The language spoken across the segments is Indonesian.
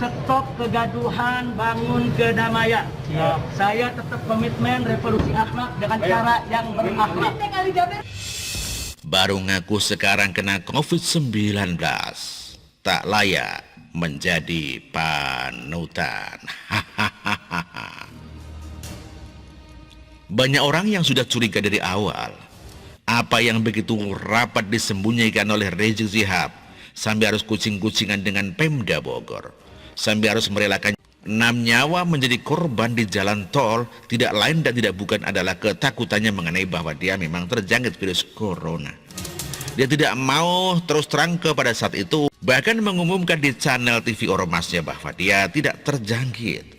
stop kegaduhan, bangun kedamaian. Saya tetap komitmen revolusi akhlak dengan cara yang berakhlak. Baru ngaku sekarang kena COVID-19, tak layak menjadi panutan. Banyak orang yang sudah curiga dari awal. Apa yang begitu rapat disembunyikan oleh Rizik Syihab sampai harus kucing-kucingan dengan Pemda Bogor, sampai harus merelakan 6 nyawa menjadi korban di jalan tol, tidak lain dan tidak bukan adalah ketakutannya mengenai bahwa dia memang terjangkit virus corona. Dia tidak mau terus terang kepada saat itu, bahkan mengumumkan di channel TV ormasnya bahwa dia tidak terjangkit.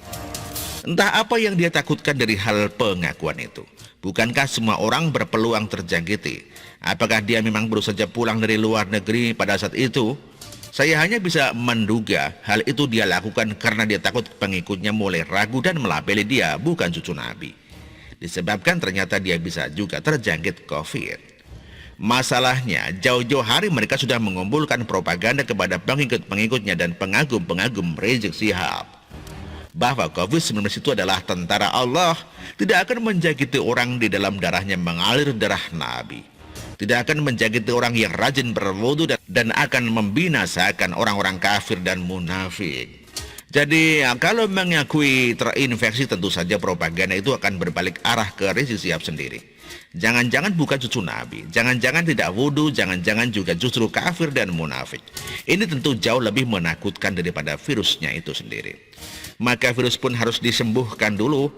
Entah apa yang dia takutkan dari hal pengakuan itu. Bukankah semua orang berpeluang terjangkiti? Apakah dia memang baru saja pulang dari luar negeri pada saat itu? Saya hanya bisa menduga hal itu dia lakukan karena dia takut pengikutnya mulai ragu dan melabeli dia bukan cucu Nabi. Disebabkan ternyata dia bisa juga terjangkit COVID. Masalahnya, jauh-jauh hari mereka sudah mengumpulkan propaganda kepada pengikut-pengikutnya dan pengagum-pengagum Rizik Syihab bahwa COVID-19 itu adalah tentara Allah, tidak akan menjangkiti orang di dalam darahnya mengalir darah Nabi, tidak akan menjangkiti orang yang rajin berwudu dan akan membinasakan orang-orang kafir dan munafik. Jadi kalau mengakui terinfeksi, tentu saja propaganda itu akan berbalik arah ke Rizik Syihab sendiri. Jangan-jangan bukan cucu Nabi, jangan-jangan tidak wudu, jangan-jangan juga justru kafir dan munafik. Ini tentu jauh lebih menakutkan daripada virusnya itu sendiri. Maka virus pun harus disembuhkan dulu.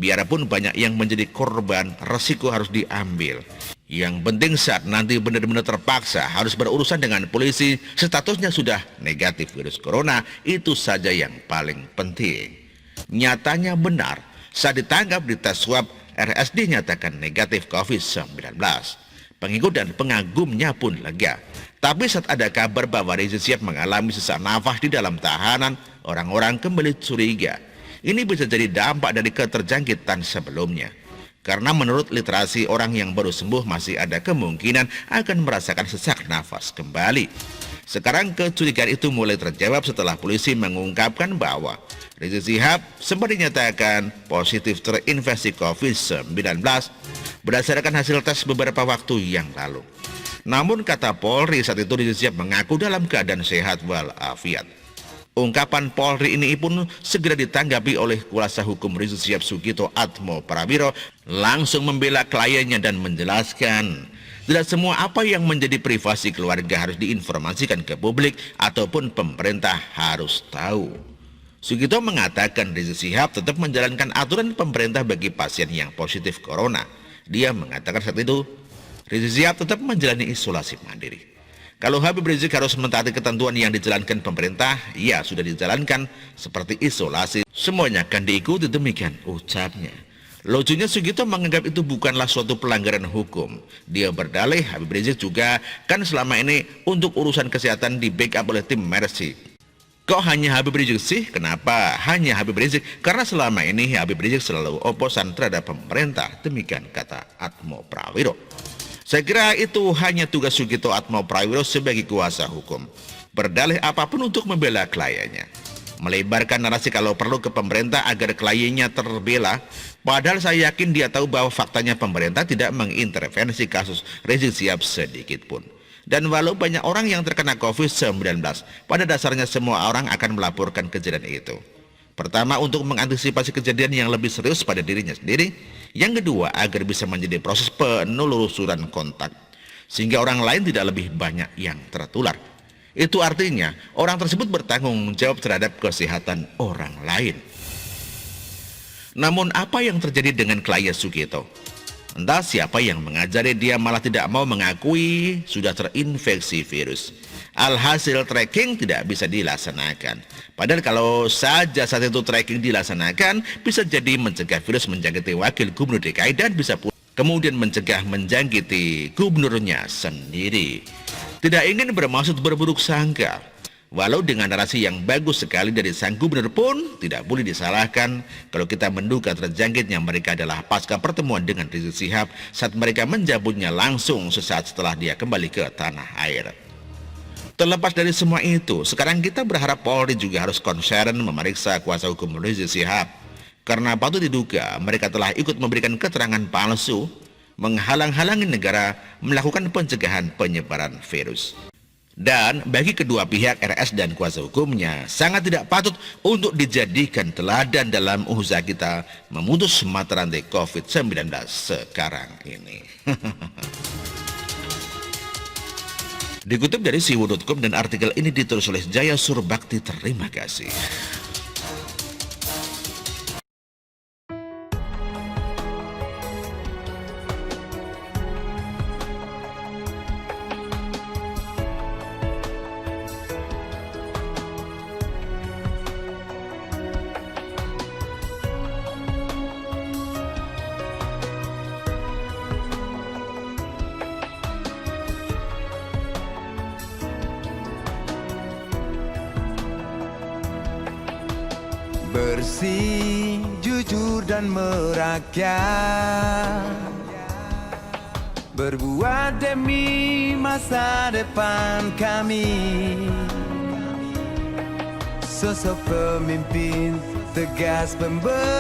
Biarpun banyak yang menjadi korban, resiko harus diambil. Yang penting saat nanti benar-benar terpaksa harus berurusan dengan polisi, statusnya sudah negatif virus corona, itu saja yang paling penting. Nyatanya benar, saat ditangkap di tes swab, RSD nyatakan negatif COVID-19. Pengikut dan pengagumnya pun lega. Tapi saat ada kabar bahwa Rizik Syihab mengalami sesak nafas di dalam tahanan, orang-orang kembali curiga. Ini bisa jadi dampak dari keterjangkitan sebelumnya. Karena menurut literasi, orang yang baru sembuh masih ada kemungkinan akan merasakan sesak nafas kembali. Sekarang kecurigaan itu mulai terjawab setelah polisi mengungkapkan bahwa Rizik Syihab sempat dinyatakan positif terinfeksi COVID-19 berdasarkan hasil tes beberapa waktu yang lalu. Namun kata Polri saat itu Rizik Syihab mengaku dalam keadaan sehat walafiat. Ungkapan Polri ini pun segera ditanggapi oleh kuasa hukum Rizik Syihab Sugito Atmo Prawiro, langsung membela kliennya dan menjelaskan tidak semua apa yang menjadi privasi keluarga harus diinformasikan ke publik ataupun pemerintah harus tahu. Sugito mengatakan Rizik Syihab tetap menjalankan aturan pemerintah bagi pasien yang positif corona. Dia mengatakan saat itu Rizik Syihab tetap menjalani isolasi mandiri. Kalau Habib Rizik harus mentaati ketentuan yang dijalankan pemerintah, ya sudah dijalankan seperti isolasi, semuanya akan diikuti, demikian ucapnya. Lucunya Sugito menganggap itu bukanlah suatu pelanggaran hukum. Dia berdalih Habib Rizik juga kan selama ini untuk urusan kesehatan di backup oleh tim Mercy. Kok hanya Habib Rizik sih? Kenapa hanya Habib Rizik? Karena selama ini Habib Rizik selalu oposan terhadap pemerintah, demikian kata Atmo Prawiro. Saya kira itu hanya tugas Sugito Atmo Prawiro sebagai kuasa hukum. Berdalih apapun untuk membela kliennya. Melebarkan narasi kalau perlu ke pemerintah agar kliennya terbela. Padahal saya yakin dia tahu bahwa faktanya pemerintah tidak mengintervensi kasus Rizik Syihab sedikit pun. Dan walau banyak orang yang terkena COVID-19, pada dasarnya semua orang akan melaporkan kejadian itu. Pertama, untuk mengantisipasi kejadian yang lebih serius pada dirinya sendiri. Yang kedua, agar bisa menjadi proses penelusuran kontak, sehingga orang lain tidak lebih banyak yang tertular. Itu artinya, orang tersebut bertanggung jawab terhadap kesehatan orang lain. Namun, apa yang terjadi dengan klien Sugito? Entah siapa yang mengajari dia malah tidak mau mengakui sudah terinfeksi virus. Alhasil tracking tidak bisa dilaksanakan. Padahal kalau saja saat itu tracking dilaksanakan, bisa jadi mencegah virus menjangkiti wakil gubernur DKI dan bisa kemudian mencegah menjangkiti gubernurnya sendiri. Tidak ingin bermaksud berburuk sangka. Walau dengan narasi yang bagus sekali dari sang gubernur pun tidak boleh disalahkan kalau kita menduga terjangkitnya mereka adalah pasca pertemuan dengan Rizik Syihab saat mereka menjabutnya langsung sesaat setelah dia kembali ke tanah air. Terlepas dari semua itu, sekarang kita berharap Polri juga harus concern memeriksa kuasa hukum Rizik Syihab, karena patut diduga mereka telah ikut memberikan keterangan palsu, menghalang-halangi negara melakukan pencegahan penyebaran virus. Dan bagi kedua pihak, RS dan kuasa hukumnya, sangat tidak patut untuk dijadikan teladan dalam usaha kita memutus mata rantai COVID-19 sekarang ini. Dikutip dari siwo.com dan artikel ini ditulis oleh Jaya Surbakti. Terima kasih. Bersih, jujur dan merakyat, berbuat demi masa depan kami. Sosok pemimpin tegas pemberani,